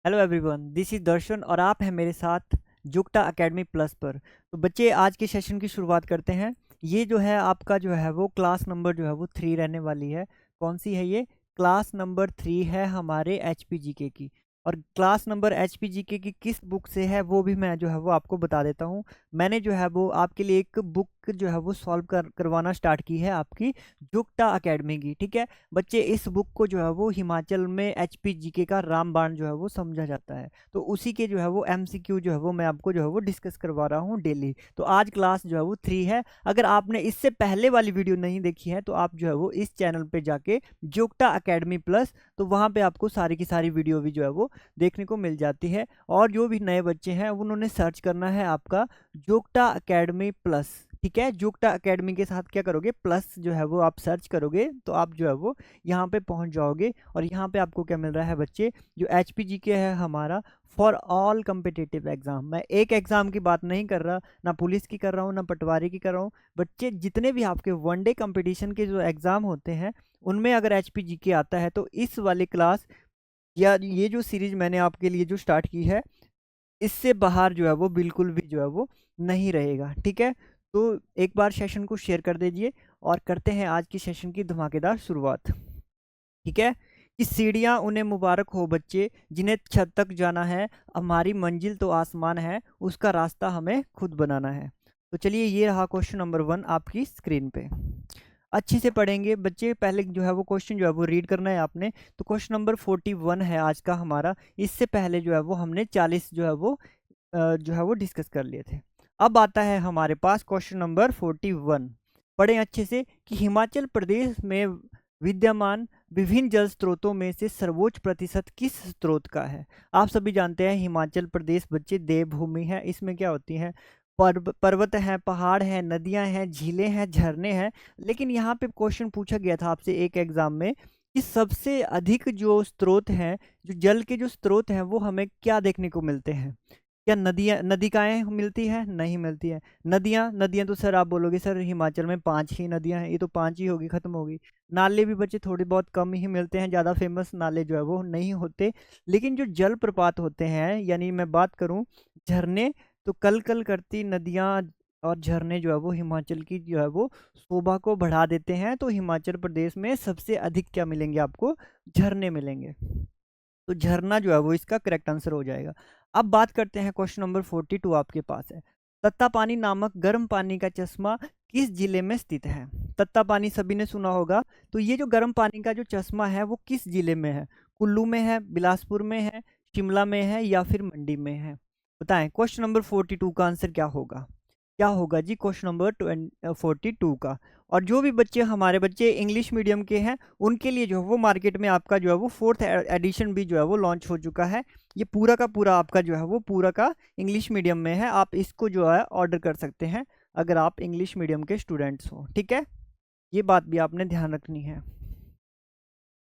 Hello everyone, this is दर्शन और आप हैं मेरे साथ जुक्टा एकेडमी प्लस पर। तो बच्चे, आज के सेशन की शुरुआत करते हैं। ये जो है आपका जो है वो क्लास नंबर जो है वो 3 रहने वाली है। कौन सी है ये? क्लास नंबर 3 है हमारे एचपीजीके की। और क्लास नंबर एचपीजीके की किस बुक से है वो भी मैं जो है वो आपको बता देता हूँ। मैंने जो है वो आपके लिए एक बुक जो है वो सॉल्व करवाना स्टार्ट की है आपकी जुक्टा एकेडमी की। ठीक है बच्चे, इस बुक को जो है वो हिमाचल में एचपीजीके का रामबाण जो है वो समझा जाता है। तो उसी के जो है वो एमसीक्यू जो है वो मैं आपको जो है वो डिस्कस करवा रहा हूँ डेली। तो आज क्लास जो है वो 3 है। अगर आपने इससे पहले वाली वीडियो नहीं देखी है तो आप जो है वो इस चैनल पे जाके जुक्टा एकेडमी प्लस, तो वहाँ पे आपको सारी की सारी वीडियो भी जो है वो देखने को मिल जाती है। और जो भी नए बच्चे हैं उन्होंने सर्च करना है आपका जुक्टा एकेडमी प्लस। ठीक है, जुक्टा एकेडमी के साथ क्या करोगे, प्लस जो है वो आप सर्च करोगे तो आप जो है वो यहाँ पे पहुँच जाओगे। और यहाँ पे आपको क्या मिल रहा है बच्चे, जो एचपीजीके है हमारा फॉर ऑल कम्पिटिटिव एग्जाम। मैं एक एग्जाम की बात नहीं कर रहा, ना पुलिस की कर रहा हूँ ना पटवारी की कर रहा हूँ। बच्चे, जितने भी आपके वनडे कंपटीशन के जो एग्जाम होते हैं उनमें अगर एचपीजीके आता है तो इस वाली क्लास या ये जो सीरीज मैंने आपके लिए जो स्टार्ट की है, इससे बाहर जो है वो बिल्कुल भी जो है वो नहीं रहेगा। ठीक है, तो एक बार सेशन को शेयर कर दीजिए और करते हैं आज की सेशन की धमाकेदार शुरुआत। ठीक है, कि सीढ़ियाँ उन्हें मुबारक हो बच्चे जिन्हें छत तक जाना है, हमारी मंजिल तो आसमान है, उसका रास्ता हमें खुद बनाना है। तो चलिए, ये रहा क्वेश्चन नंबर 1 आपकी स्क्रीन पे। अच्छे से पढ़ेंगे बच्चे, पहले जो है वो क्वेश्चन जो है वो रीड करना है आपने। तो क्वेश्चन नंबर 41 है आज का हमारा। इससे पहले जो है वो हमने 40 जो है वो डिस्कस कर लिए थे। अब आता है हमारे पास क्वेश्चन नंबर 41। पढ़ें अच्छे से कि हिमाचल प्रदेश में विद्यमान विभिन्न जल स्रोतों में से सर्वोच्च प्रतिशत किस स्रोत का है। आप सभी जानते हैं हिमाचल प्रदेश बच्चे देवभूमि है। इसमें क्या होती है, पर्वत हैं, पहाड़ हैं, नदियां हैं, झीलें हैं, झरने हैं। लेकिन यहाँ पे क्वेश्चन पूछा गया था आपसे एक एग्जाम में कि सबसे अधिक जो स्रोत हैं, जो जल के जो स्रोत हैं वो हमें क्या देखने को मिलते हैं। क्या नदिकाएं मिलती है? नहीं मिलती है। नदियां नदियां तो सर आप बोलोगे सर हिमाचल में 5 ही नदियां हैं, ये तो 5 ही होगी, खत्म होगी। नाले भी बच्चे थोड़े बहुत कम ही मिलते हैं, ज़्यादा फेमस नाले जो है वो नहीं होते। लेकिन जो जल प्रपात होते हैं, यानी मैं बात करूं झरने, तो कल कल करती नदियां और झरने जो है वो हिमाचल की जो है वो शोभा को बढ़ा देते हैं। तो हिमाचल प्रदेश में सबसे अधिक क्या मिलेंगे आपको? झरने मिलेंगे। तो झरना जो है वो इसका करेक्ट आंसर हो जाएगा। अब बात करते हैं, क्वेश्चन नंबर 42 आपके पास है। तत्तापानी नामक गर्म पानी का चश्मा किस जिले में स्थित है? तत्तापानी सभी ने सुना होगा। तो ये जो गर्म पानी का जो चश्मा है वो किस जिले में है? कुल्लू में है, बिलासपुर में है, शिमला में है या फिर मंडी में है? बताएं, क्वेश्चन नंबर 42 का आंसर क्या होगा? क्या होगा जी क्वेश्चन नंबर 42 का? और जो भी बच्चे हमारे बच्चे इंग्लिश मीडियम के हैं उनके लिए जो है वो मार्केट में आपका जो है वो 4th एडिशन भी जो है वो लॉन्च हो चुका है। ये पूरा का पूरा आपका जो है वो पूरा का इंग्लिश मीडियम में है। आप इसको जो है ऑर्डर कर सकते हैं अगर आप इंग्लिश मीडियम के स्टूडेंट्स हो। ठीक है, ये बात भी आपने ध्यान रखनी है।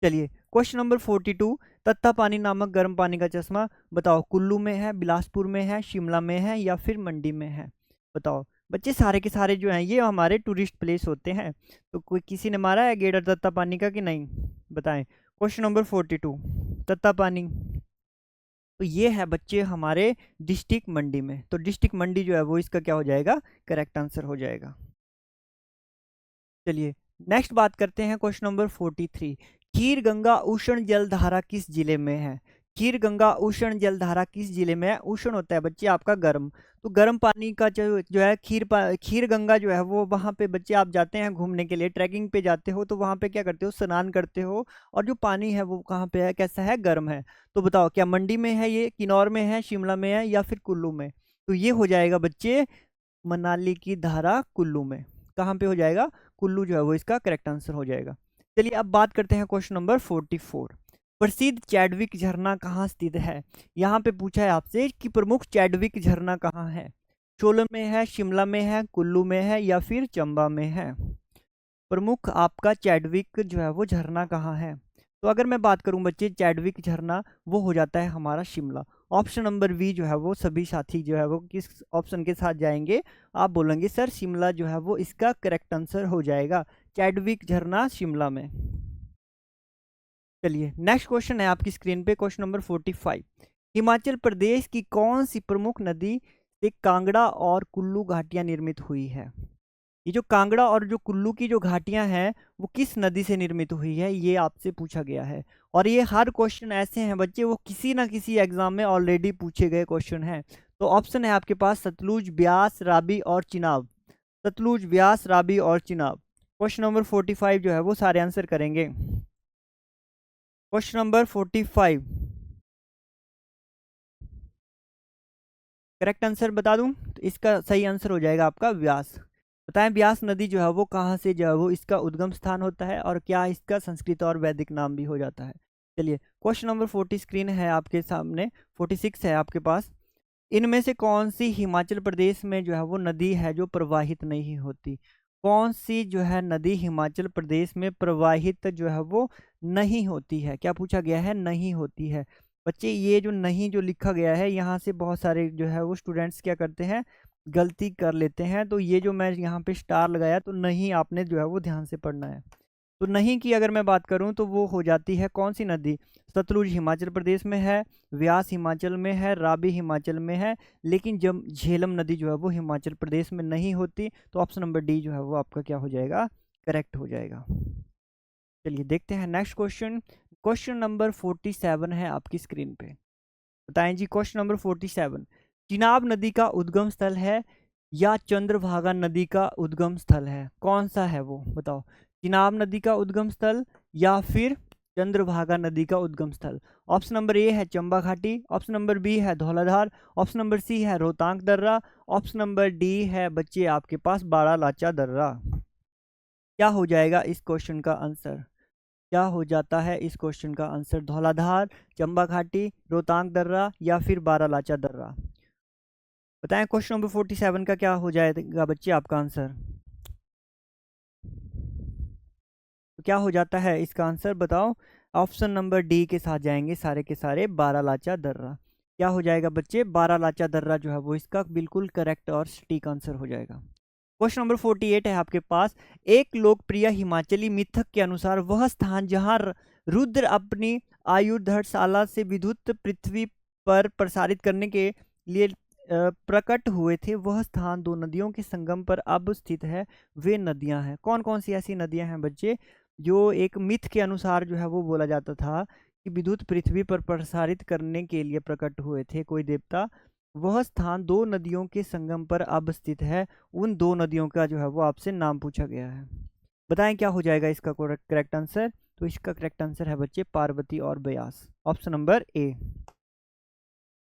चलिए, क्वेश्चन नंबर 42। तत्तापानी नामक गर्म पानी का चश्मा बताओ, कुल्लू में है, बिलासपुर में है, शिमला में है या फिर मंडी में है? बताओ बच्चे, सारे के सारे जो हैं ये हमारे टूरिस्ट प्लेस होते हैं। तो कोई किसी ने मारा है गेड़ा तत्तापानी का कि नहीं? बताएं, क्वेश्चन नंबर 42। तत्तापानी, तो ये है बच्चे हमारे डिस्ट्रिक्ट मंडी में। तो डिस्ट्रिक्ट मंडी जो है वो इसका क्या हो जाएगा? करेक्ट आंसर हो जाएगा। चलिए, नेक्स्ट बात करते हैं, क्वेश्चन नंबर 43। खीर गंगा उष्ण जलधारा किस जिले में है? खीर गंगा उष्ण जलधारा किस जिले में है? उष्ण होता है बच्चे आपका गर्म। तो गर्म पानी का जो है खीर गंगा जो है वो वहाँ पे बच्चे आप जाते हैं घूमने के लिए, ट्रैकिंग पे जाते हो तो वहाँ पे क्या करते हो? स्नान करते हो। और जो पानी है वो कहाँ पे है, कैसा है? गर्म है। तो बताओ, क्या मंडी में है, ये किन्नौर में है, शिमला में है या फिर कुल्लू में? तो ये हो जाएगा बच्चे मनाली की धारा कुल्लू में। कहाँ पे हो जाएगा? कुल्लू जो है वो इसका करेक्ट आंसर हो जाएगा। चलिए, अब बात करते हैं क्वेश्चन नंबर 44। प्रसिद्ध चैडविक झरना कहाँ स्थित है? यहाँ पे पूछा है आपसे कि प्रमुख चैडविक झरना कहाँ है। सोलन में है, शिमला में है, कुल्लू में है या फिर चंबा में है? प्रमुख आपका चैडविक जो है वो झरना कहाँ है? तो अगर मैं बात करूं बच्चे, चैडविक झरना वो हो जाता है हमारा शिमला। ऑप्शन नंबर बी जो है वो सभी साथी जो है वो किस ऑप्शन के साथ जाएंगे? आप बोलेंगे सर शिमला जो है वो इसका करेक्ट आंसर हो जाएगा। चैडविक झरना शिमला में। चलिए, नेक्स्ट क्वेश्चन है आपकी स्क्रीन पे, क्वेश्चन नंबर 45। हिमाचल प्रदेश की कौन सी प्रमुख नदी से कांगड़ा और कुल्लू घाटियां निर्मित हुई है? ये जो कांगड़ा और जो कुल्लू की जो घाटियां हैं वो किस नदी से निर्मित हुई है, ये आपसे पूछा गया है। और ये हर क्वेश्चन ऐसे हैं बच्चे, वो किसी ना किसी एग्जाम में ऑलरेडी पूछे गए क्वेश्चन हैं। तो ऑप्शन है आपके पास सतलुज, ब्यास, रावी और चिनाब। सतलुज, ब्यास, रावी और चिनाब। क्वेश्चन नंबर 45 जो है वो सारे आंसर करेंगे। क्वेश्चन नंबर 45, करेक्ट आंसर बता दूं तो इसका सही आंसर हो जाएगा आपका व्यास। बताएं ब्यास नदी जो है वो कहाँ से जो है वो इसका उद्गम स्थान होता है, और क्या इसका संस्कृत और वैदिक नाम भी हो जाता है। चलिए क्वेश्चन नंबर 40 स्क्रीन है आपके सामने, 46 है आपके पास। इनमें से कौन सी हिमाचल प्रदेश में जो है वो नदी है जो प्रवाहित नहीं होती? कौन सी जो है नदी हिमाचल प्रदेश में प्रवाहित जो है वो नहीं होती है? क्या पूछा गया है? नहीं होती है। बच्चे ये जो नहीं जो लिखा गया है, यहाँ से बहुत सारे जो है वो स्टूडेंट्स क्या करते हैं, गलती कर लेते हैं। तो ये जो मैं यहाँ पे स्टार लगाया, तो नहीं आपने जो है वो ध्यान से पढ़ना है। तो नहीं की अगर मैं बात करूं तो वो हो जाती है कौन सी नदी? सतलुज हिमाचल प्रदेश में है, व्यास हिमाचल में है, रावी हिमाचल में है, लेकिन जब झेलम नदी जो है वो हिमाचल प्रदेश में नहीं होती। तो ऑप्शन नंबर डी जो है वो आपका क्या हो जाएगा? करेक्ट हो जाएगा। चलिए देखते हैं नेक्स्ट क्वेश्चन। क्वेश्चन नंबर 47 है आपकी स्क्रीन पे। बताएं जी, क्वेश्चन नंबर 47, चिनाब नदी का उद्गम स्थल है या चंद्रभागा नदी का उद्गम स्थल है? कौन सा है वो बताओ? चिनाब नदी का उद्गम स्थल या फिर चंद्रभागा नदी का उद्गम स्थल। ऑप्शन नंबर ए है चंबा घाटी, ऑप्शन नंबर बी है धौलाधार, ऑप्शन नंबर सी है रोहतांग दर्रा, ऑप्शन नंबर डी है बच्चे आपके पास बाड़ा लाचा दर्रा। क्या हो जाएगा इस क्वेश्चन का आंसर? क्या हो जाता है इस क्वेश्चन का आंसर? धौलाधार, चंबा घाटी, रोहतांग दर्रा या फिर बारालाचा दर्रा। बताएं क्वेश्चन नंबर 47 का क्या हो जाएगा बच्चे आपका आंसर? तो क्या हो जाता है इसका आंसर बताओ? ऑप्शन नंबर डी के साथ जाएंगे सारे के सारे, बारालाचा दर्रा। क्या हो जाएगा बच्चे? बारालाचा दर्रा जो है वो इसका बिल्कुल करेक्ट और सटीक आंसर हो जाएगा। क्वेश्चन नंबर 48 है आपके पास। एक लोकप्रिय हिमाचली मिथक के अनुसार वह स्थान जहां रुद्र अपनी आयुर्धरशाला से विद्युत पृथ्वी पर प्रसारित करने के लिए प्रकट हुए थे, वह स्थान दो नदियों के संगम पर अब स्थित है। वे नदियां हैं कौन कौन सी? ऐसी नदियां हैं बच्चे जो एक मिथ के अनुसार जो है वो बोला जाता था कि विद्युत पृथ्वी पर प्रसारित करने के लिए प्रकट हुए थे कोई देवता। वह स्थान दो नदियों के संगम पर अब स्थित है। उन दो नदियों का जो है वो आपसे नाम पूछा गया है। बताएं क्या हो जाएगा इसका करेक्ट आंसर? तो इसका करेक्ट आंसर है बच्चे पार्वती और ब्यास, ऑप्शन नंबर ए।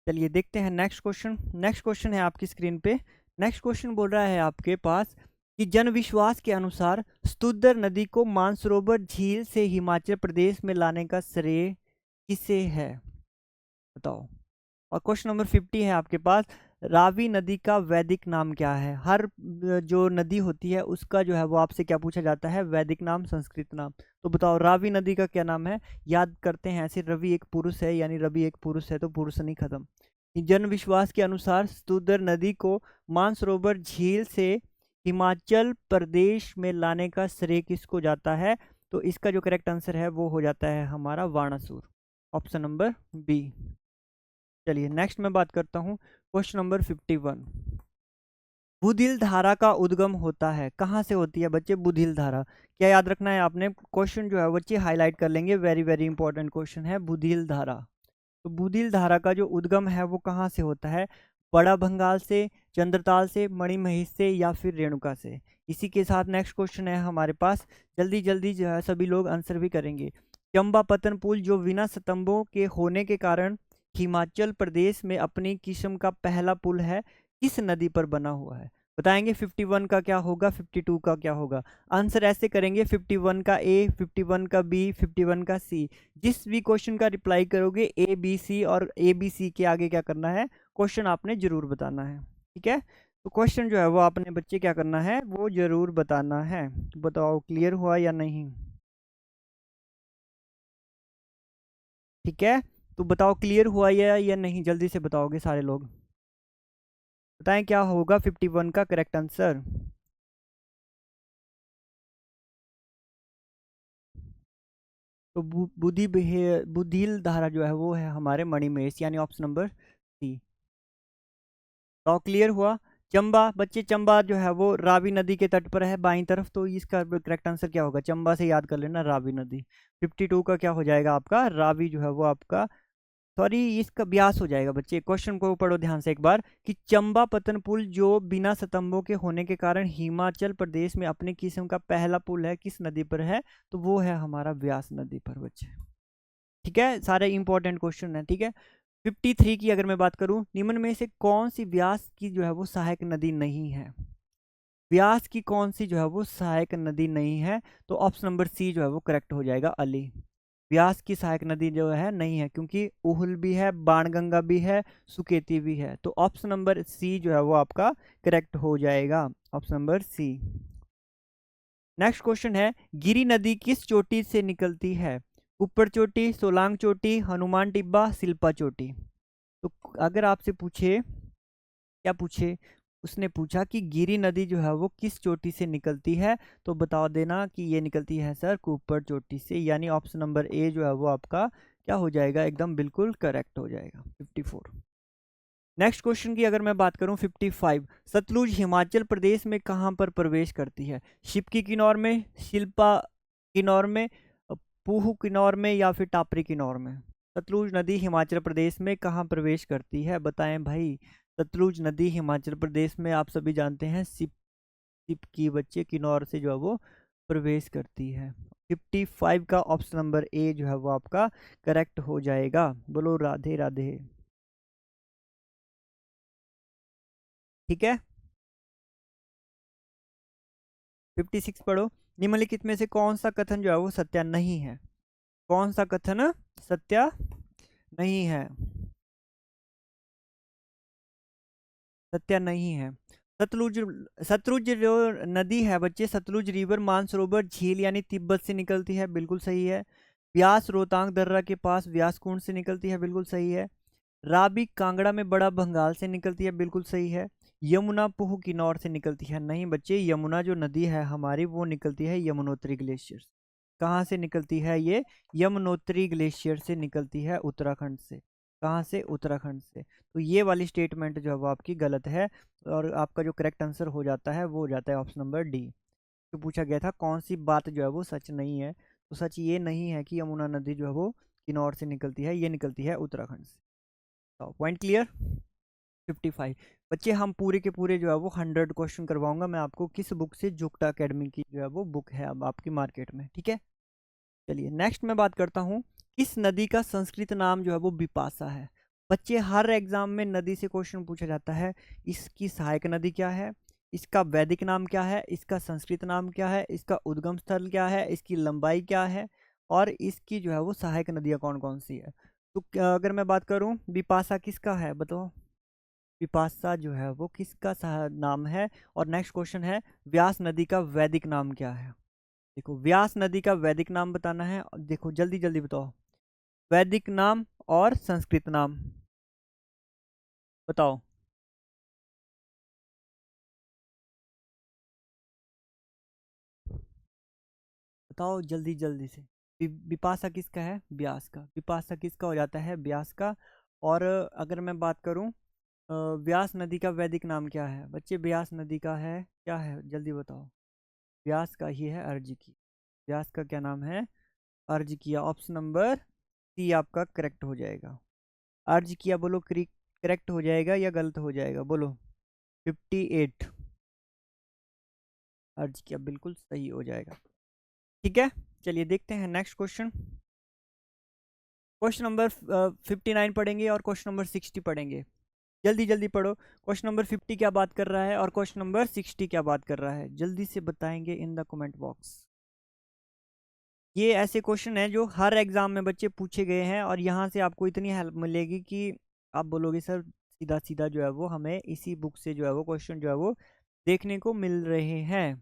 चलिए देखते हैं नेक्स्ट क्वेश्चन। नेक्स्ट क्वेश्चन है आपकी स्क्रीन पे। नेक्स्ट क्वेश्चन बोल रहा है आपके पास कि जन विश्वास के अनुसार स्तुदर नदी को मानसरोवर झील से हिमाचल प्रदेश में लाने का श्रेय किसे है? बताओ। और क्वेश्चन नंबर 50 है आपके पास। रावी नदी का वैदिक नाम क्या है? हर जो नदी होती है उसका जो है वो आपसे क्या पूछा जाता है? वैदिक नाम, संस्कृत नाम। तो बताओ रावी नदी का क्या नाम है? याद करते हैं ऐसे, रवि एक पुरुष है, यानी रवि एक पुरुष है तो पुरुष नहीं खत्म। जन विश्वास के अनुसार स्तुदर नदी को मानसरोवर झील से हिमाचल प्रदेश में लाने का श्रेय किसको जाता है? तो इसका जो करेक्ट आंसर है वो हो जाता है हमारा वाणासुर, ऑप्शन नंबर बी। चलिए नेक्स्ट मैं बात करता हूँ क्वेश्चन नंबर 51। बुधिल धारा का उद्गम होता है, कहाँ से होती है बच्चे बुधिल धारा? क्या याद रखना है आपने? क्वेश्चन जो है बच्चे हाईलाइट कर लेंगे, वेरी वेरी इंपॉर्टेंट क्वेश्चन है बुधिल धारा। तो बुधिल धारा का जो उद्गम है वो कहाँ से होता है? बड़ा भंगाल से, चंद्रताल से, मणिमहेश से या फिर रेणुका से? इसी के साथ नेक्स्ट क्वेश्चन है हमारे पास, जल्दी जल्दी जो है सभी लोग आंसर भी करेंगे। चंबा पतन पुल जो बिना स्तंभों के होने के कारण हिमाचल प्रदेश में अपनी किस्म का पहला पुल है, किस नदी पर बना हुआ है? बताएंगे 51 का क्या होगा, 52 का क्या होगा? आंसर ऐसे करेंगे 51 का ए, 51 का बी, 51 का सी। जिस भी क्वेश्चन का रिप्लाई करोगे ए बी सी और ए बी सी के आगे क्या करना है, क्वेश्चन आपने जरूर बताना है। ठीक है, तो क्वेश्चन जो है वो आपने बच्चे क्या करना है, वो जरूर बताना है। तो बताओ क्लियर हुआ या नहीं? ठीक है, तो बताओ क्लियर हुआ या नहीं, जल्दी से बताओगे सारे लोग। बताएं क्या होगा 51 का करेक्ट आंसर? तो बुधिल धारा जो है वो है हमारे मणिमहेश, यानी ऑप्शन नंबर सी। तो क्लियर हुआ। चंबा, बच्चे चंबा जो है वो रावी नदी के तट पर है बाईं तरफ, तो इसका करेक्ट आंसर क्या होगा? चंबा से याद कर लेना, रावी नदी। 52 का क्या हो जाएगा आपका? रावी जो है वो आपका, सॉरी इसका ब्यास हो जाएगा। बच्चे क्वेश्चन को पढ़ो ध्यान से एक बार, कि चंबा पतन पुल जो बिना स्तंभों के होने के कारण हिमाचल प्रदेश में अपने किस्म का पहला पुल है, किस नदी पर है? तो वो है हमारा व्यास नदी पर बच्चे। ठीक है, सारे इंपॉर्टेंट क्वेश्चन है। ठीक है, 53 की अगर मैं बात करूं, निम्न में से कौन सी व्यास की जो है वो सहायक नदी नहीं है? व्यास की कौन सी जो है वो सहायक नदी नहीं है? तो ऑप्शन नंबर सी जो है वो करेक्ट हो जाएगा, अली। व्यास की सहायक नदी जो है नहीं है, क्योंकि उहुल भी है, बाणगंगा भी है, सुकेती भी है। तो ऑप्शन नंबर सी जो है वो आपका करेक्ट हो जाएगा, option number C. Next question है, गिरी नदी किस चोटी से निकलती है? ऊपर चोटी, सोलांग चोटी, हनुमान टिब्बा, शिल्पा चोटी। तो अगर आपसे पूछे, क्या पूछे? उसने पूछा कि गिरी नदी जो है वो किस चोटी से निकलती है, तो बता देना कि ये निकलती है सर कुप्पर चोटी से, यानी ऑप्शन नंबर ए जो है वो आपका क्या हो जाएगा? एकदम बिल्कुल करेक्ट हो जाएगा, 54। नेक्स्ट क्वेश्चन की अगर मैं बात करूं, 55, सतलुज हिमाचल प्रदेश में कहां पर प्रवेश करती है? शिप्की किन्नौर में, शिल्पा किन्नौर में, पूह किन्नौर में, या फिर टापरी किन्नौर में? सतलुज नदी हिमाचल प्रदेश में कहाँ प्रवेश करती है? बताएं भाई। सतलुज नदी हिमाचल प्रदेश में आप सभी जानते हैं सिप की बच्चे किन्नौर से जो है वो प्रवेश करती है। 55 का ऑप्शन नंबर ए जो है वो आपका करेक्ट हो जाएगा। बोलो राधे राधे। ठीक है, 56 पढ़ो। निम्नलिखित में से कौन सा कथन जो है वो सत्य नहीं है? कौन सा कथन सत्य नहीं है? सत्य नहीं है। सतलुज, सतलुज जो नदी है बच्चे, सतलुज रिवर मानसरोवर झील यानी तिब्बत से निकलती है, बिल्कुल सही है। व्यास रोहतांग दर्रा के पास व्यास कुंड से निकलती है, बिल्कुल सही है। राबी कांगड़ा में बड़ा भंगाल से निकलती है, बिल्कुल सही है। यमुना पुह किन्नौर से निकलती है, नहीं बच्चे, यमुना जो नदी है हमारी वो निकलती है यमुनोत्री ग्लेशियर। कहाँ से निकलती है ये? यमुनोत्री ग्लेशियर से निकलती है, उत्तराखंड से। कहाँ से? उत्तराखंड से। तो ये वाली स्टेटमेंट जो है वो आपकी गलत है, और आपका जो करेक्ट आंसर हो जाता है वो हो जाता है ऑप्शन नंबर डी। तो पूछा गया था कौन सी बात जो है वो सच नहीं है, तो सच ये नहीं है कि यमुना नदी जो है वो किन्नौर से निकलती है, ये निकलती है उत्तराखंड से। तो पॉइंट क्लियर। 55 बच्चे, हम पूरे के पूरे जो है वो 100 क्वेश्चन करवाऊंगा मैं आपको, किस बुक से? जुक्टा एकेडमी की जो है वो बुक है अब आपकी मार्केट में। ठीक है, चलिए नेक्स्ट मैं बात करता हूँ, किस नदी का संस्कृत नाम जो है वो बिपाशा है? बच्चे, हर एग्जाम में नदी से क्वेश्चन पूछा जाता है। इसकी सहायक नदी क्या है? इसका वैदिक नाम क्या है? इसका संस्कृत नाम क्या है? इसका उद्गम स्थल क्या है? इसकी लंबाई क्या है? और इसकी जो है वो सहायक नदियाँ कौन कौन सी है? तो अगर मैं बात करूँ, बिपाशा किसका है बताओ? विपाशा जो है वो किसका नाम है? और नेक्स्ट क्वेश्चन है, व्यास नदी का वैदिक नाम क्या है? देखो, व्यास नदी का वैदिक नाम बताना है, देखो जल्दी जल्दी बताओ। वैदिक नाम और संस्कृत नाम बताओ। बताओ जल्दी जल्दी से। विपाशा किसका है? व्यास का। विपाशा किसका हो जाता है? व्यास का। और अगर मैं बात करूं, व्यास नदी का वैदिक नाम क्या है बच्चे? व्यास नदी का है क्या है, जल्दी बताओ। व्यास का ही है अर्जिकी। व्यास का क्या नाम है? अर्ज किया, ऑप्शन नंबर सी आपका करेक्ट हो जाएगा। अर्ज किया, बोलो करेक्ट हो जाएगा या गलत हो जाएगा? बोलो। 58, अर्ज किया बिल्कुल सही हो जाएगा। ठीक है, चलिए देखते हैं नेक्स्ट क्वेश्चन। क्वेश्चन नंबर 59 पढ़ेंगे और क्वेश्चन नंबर 60 पढ़ेंगे। जल्दी जल्दी पढ़ो। क्वेश्चन नंबर 50 क्या बात कर रहा है और क्वेश्चन नंबर 60 क्या बात कर रहा है, जल्दी से बताएंगे इन द कमेंट बॉक्स। ये ऐसे क्वेश्चन हैं जो हर एग्जाम में बच्चे पूछे गए हैं, और यहाँ से आपको इतनी हेल्प मिलेगी कि आप बोलोगे सर सीधा सीधा जो है वो हमें इसी बुक से जो है वो क्वेश्चन जो है वो देखने को मिल रहे हैं।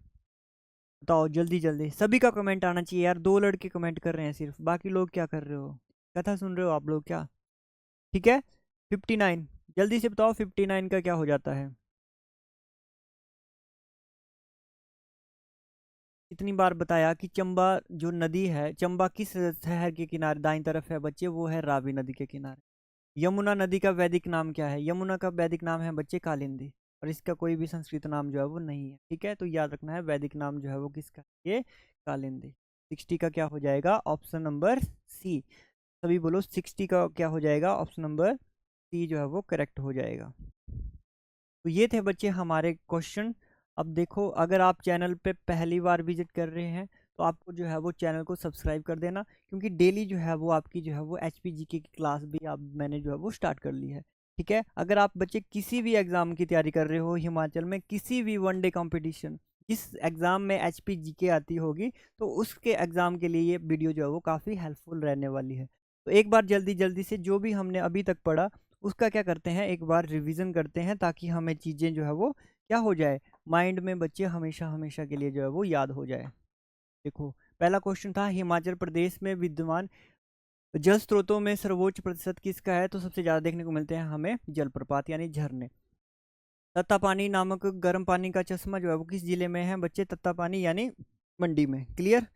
बताओ जल्दी जल्दी, सभी का कमेंट आना चाहिए यार, दो लड़के कमेंट कर रहे हैं सिर्फ, बाकी लोग क्या कर रहे हो? कथा सुन रहे हो आप लोग क्या? ठीक है, 59, जल्दी से बताओ 59 का क्या हो जाता है? कितनी बार बताया कि चंबा जो नदी है, चंबा किस शहर के किनारे दाईं तरफ है बच्चे, वो है रावी नदी के किनारे। यमुना नदी का वैदिक नाम क्या है? यमुना का वैदिक नाम है बच्चे कालिंदी, और इसका कोई भी संस्कृत नाम जो है वो नहीं है। ठीक है, तो याद रखना है वैदिक नाम जो है वो किसका है? ये कालिंदी। 60 का क्या हो जाएगा? Option number C. सभी बोलो 60 का क्या हो जाएगा? ऑप्शन नंबर सी जो है वो करेक्ट हो जाएगा। तो ये थे बच्चे हमारे क्वेश्चन। अब देखो, अगर आप चैनल पे पहली बार विजिट कर रहे हैं तो आपको जो है वो चैनल को सब्सक्राइब कर देना, क्योंकि डेली जो है वो आपकी जो है वो HPGK की क्लास भी आप मैंने जो है वो स्टार्ट कर ली है। ठीक है, अगर आप बच्चे किसी भी एग्ज़ाम की तैयारी कर रहे हो हिमाचल में, किसी भी वनडे कंपटीशन, जिस एग्ज़ाम में HPGK आती होगी, तो उसके एग्ज़ाम के लिए ये वीडियो जो है वो काफ़ी हेल्पफुल रहने वाली है। तो एक बार जल्दी जल्दी से जो भी हमने अभी तक पढ़ा उसका क्या करते हैं, एक बार रिवीजन करते हैं, ताकि हमें चीज़ें जो है वो क्या हो जाए, माइंड में बच्चे हमेशा हमेशा के लिए जो है वो याद हो जाए। देखो, पहला क्वेश्चन था हिमाचल प्रदेश में विद्यमान जल स्रोतों में सर्वोच्च प्रतिशत किसका है? तो सबसे ज़्यादा देखने को मिलते हैं हमें जलप्रपात यानी झरने। तत्तापानी नामक गर्म पानी का चश्मा जो है वो किस जिले में है बच्चे? तत्तापानी यानी मंडी में। क्लियर?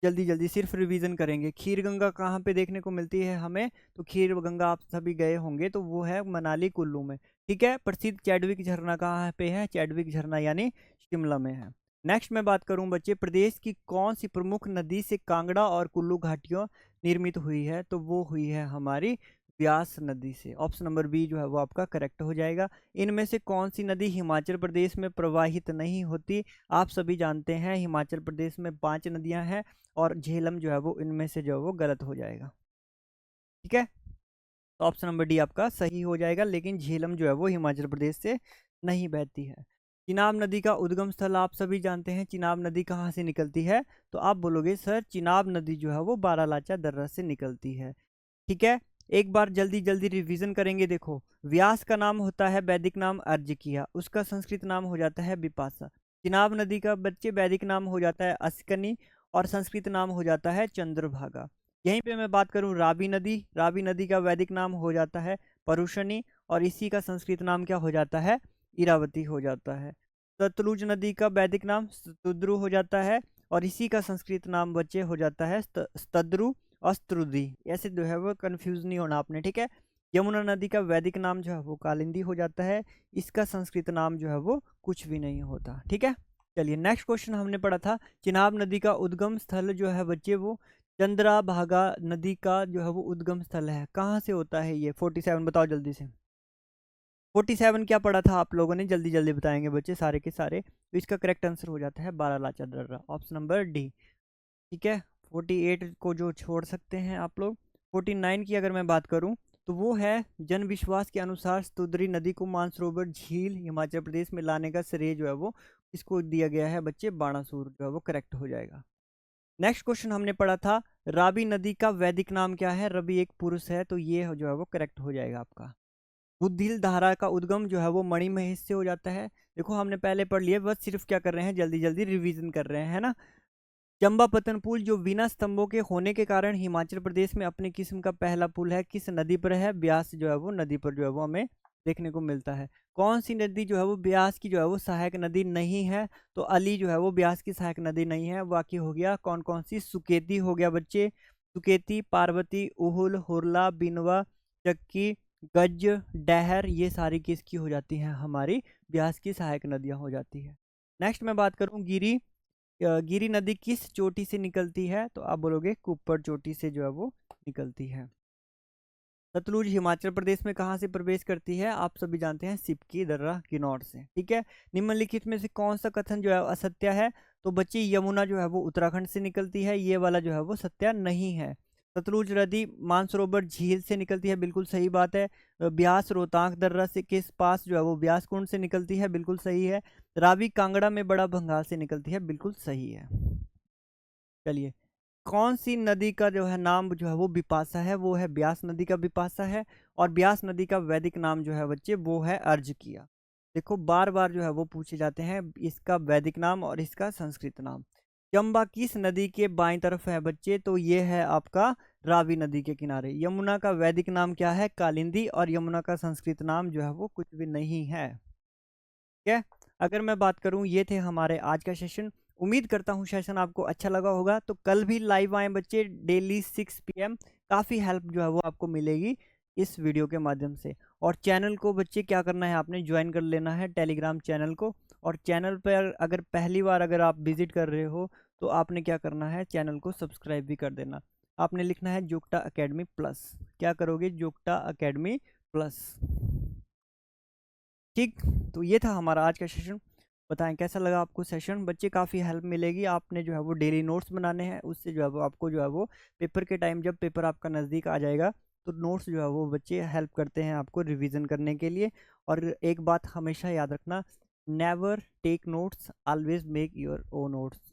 जल्दी जल्दी सिर्फ रिवीजन करेंगे। खीर गंगा कहाँ पे देखने को मिलती है हमें? तो खीर गंगा आप सभी गए होंगे, तो वो है मनाली कुल्लू में। ठीक है, प्रसिद्ध चैडविक झरना कहाँ पे है? चैडविक झरना यानी शिमला में है। नेक्स्ट मैं बात करूं बच्चे, प्रदेश की कौन सी प्रमुख नदी से कांगड़ा और कुल्लू घाटियों निर्मित हुई है? तो वो हुई है हमारी ब्यास नदी से। ऑप्शन नंबर बी जो है वो आपका करेक्ट हो जाएगा। इनमें से कौन सी नदी हिमाचल प्रदेश में प्रवाहित नहीं होती? आप सभी जानते हैं हिमाचल प्रदेश में 5 नदियां हैं, और झेलम जो है वो इनमें से जो है वो गलत हो जाएगा। ठीक है, तो ऑप्शन नंबर डी आपका सही हो जाएगा, लेकिन झेलम जो है वो हिमाचल प्रदेश से नहीं बहती है। चिनाब नदी का उद्गम स्थल आप सभी जानते हैं, चिनाब नदी कहाँ से निकलती है? तो आप बोलोगे सर चिनाब नदी जो है वो बारालाचा दर्रा से निकलती है। ठीक है, एक बार जल्दी जल्दी रिवीजन करेंगे। देखो, व्यास का नाम होता है वैदिक नाम अर्जकिया, उसका संस्कृत नाम हो जाता है बिपाशा। चिनाब नदी का बच्चे वैदिक नाम हो जाता है अस्कनी, और संस्कृत नाम हो जाता है चंद्रभागा। यहीं पे मैं बात करूं रावी नदी, रावी नदी का वैदिक नाम हो जाता है परुषणी, और इसी का संस्कृत नाम क्या हो जाता है? इरावती हो जाता है। सतलुज नदी का वैदिक नाम स्तुद्रु हो जाता है, और इसी का संस्कृत नाम बच्चे हो जाता है स्तद्रु अस्त्रुदी। ऐसे जो है वो कंफ्यूज नहीं होना आपने। ठीक है, यमुना नदी का वैदिक नाम जो है वो कालिंदी हो जाता है, इसका संस्कृत नाम जो है वो कुछ भी नहीं होता। ठीक है, चलिए नेक्स्ट क्वेश्चन हमने पढ़ा था, चिनाब नदी का उद्गम स्थल जो है बच्चे वो चंद्रभागा नदी का जो है वो उद्गम स्थल है। कहाँ से होता है ये? 47 बताओ जल्दी से। 47 क्या पढ़ा था आप लोगों ने? जल्दी जल्दी बताएंगे बच्चे सारे के सारे। तो इसका करेक्ट आंसर हो जाता है बारालाचा दर्रा, ऑप्शन नंबर डी। ठीक है, 48 को जो छोड़ सकते हैं आप लोग। 49 की अगर मैं बात करूं तो वो है जन विश्वास के अनुसार स्तुद्री नदी को मानसरोवर झील हिमाचल प्रदेश में लाने का श्रेय जो है वो इसको दिया गया है बच्चे, बाणासुर जो है वो करेक्ट हो जाएगा। नेक्स्ट क्वेश्चन हमने पढ़ा था रावी नदी का वैदिक नाम क्या है? रवि एक पुरुष है, तो ये जो है वो करेक्ट हो जाएगा आपका। बुद्धिल धारा का उद्गम जो है वो मणिमहेश से हो जाता है। देखो हमने पहले पढ़ लिया, बस सिर्फ क्या कर रहे हैं, जल्दी जल्दी रिवीजन कर रहे हैं, है ना। चंबापतन पुल जो बिना स्तंभों के होने के कारण हिमाचल प्रदेश में अपनी किस्म का पहला पुल है, किस नदी पर है? ब्यास जो है वो नदी पर जो है वो हमें देखने को मिलता है। कौन सी नदी जो है वो ब्यास की जो है वो सहायक नदी नहीं है? तो अली जो है वो ब्यास की सहायक नदी नहीं है। बाकी हो गया कौन कौन सी? सुकेती हो गया बच्चे, सुकेती, पार्वती, उहुल, हुरला, बिनवा, चक्की, गज, डहर, ये सारी किसकी हो जाती हैं? हमारी ब्यास की सहायक नदियां हो जाती है। नेक्स्ट मैं बात करूं गिरी, गिरी नदी किस चोटी से निकलती है? तो आप बोलोगे कुप्पड़ चोटी से जो है वो निकलती है। सतलुज हिमाचल प्रदेश में कहाँ से प्रवेश करती है? आप सभी जानते हैं सिपकी दर्रा किन्नौर से। ठीक है, निम्नलिखित में से कौन सा कथन जो है असत्य है? तो बच्चे यमुना जो है वो उत्तराखंड से निकलती है, ये वाला जो है वो सत्य नहीं है। सतलुज नदी मानसरोवर झील से निकलती है, बिल्कुल सही बात है। ब्यास रोहतांग दर्रा से किस पास जो है वो ब्यास कुंड से निकलती है, बिल्कुल सही है। रावी कांगड़ा में बड़ा भंगाल से निकलती है, बिल्कुल सही है। चलिए, कौन सी नदी का जो है नाम जो है वो बिपाशा है? वो है ब्यास नदी का बिपाशा है, और ब्यास नदी का वैदिक नाम जो है बच्चे वो है अर्जकिया। देखो बार बार जो है वो पूछे जाते हैं इसका वैदिक नाम और इसका संस्कृत नाम। चंबा किस नदी के बाईं तरफ है बच्चे? तो ये है आपका रावी नदी के किनारे। यमुना का वैदिक नाम क्या है? कालिंदी, और यमुना का संस्कृत नाम जो है वो कुछ भी नहीं है। ठीक है, अगर मैं बात करूं, ये थे हमारे आज का सेशन। उम्मीद करता हूँ सेशन आपको अच्छा लगा होगा। तो कल भी लाइव आए बच्चे, डेली 6 PM। काफ़ी हेल्प जो है वो आपको मिलेगी इस वीडियो के माध्यम से। और चैनल को बच्चे क्या करना है, आपने ज्वाइन कर लेना है टेलीग्राम चैनल को। और चैनल पर अगर पहली बार अगर आप विजिट कर रहे हो तो आपने क्या करना है, चैनल को सब्सक्राइब भी कर देना। आपने लिखना है जुक्टा अकेडमी प्लस। क्या करोगे, जुक्टा अकेडमी प्लस। ठीक। तो ये था हमारा आज का सेशन। बताएं कैसा लगा आपको सेशन। बच्चे काफ़ी हेल्प मिलेगी। आपने जो है वो डेली नोट्स बनाने हैं, उससे जो है वो आपको जो है वो पेपर के टाइम, जब पेपर आपका नज़दीक आ जाएगा, तो नोट्स जो है वो बच्चे हेल्प करते हैं आपको रिवीजन करने के लिए। और एक बात हमेशा याद रखना, never take notes, always make your own notes.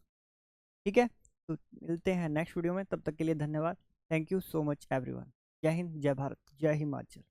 ठीक है। तो मिलते हैं नेक्स्ट वीडियो में, तब तक के लिए धन्यवाद। Thank you so much everyone. जय हिंद, जय भारत, जय हिमाचल।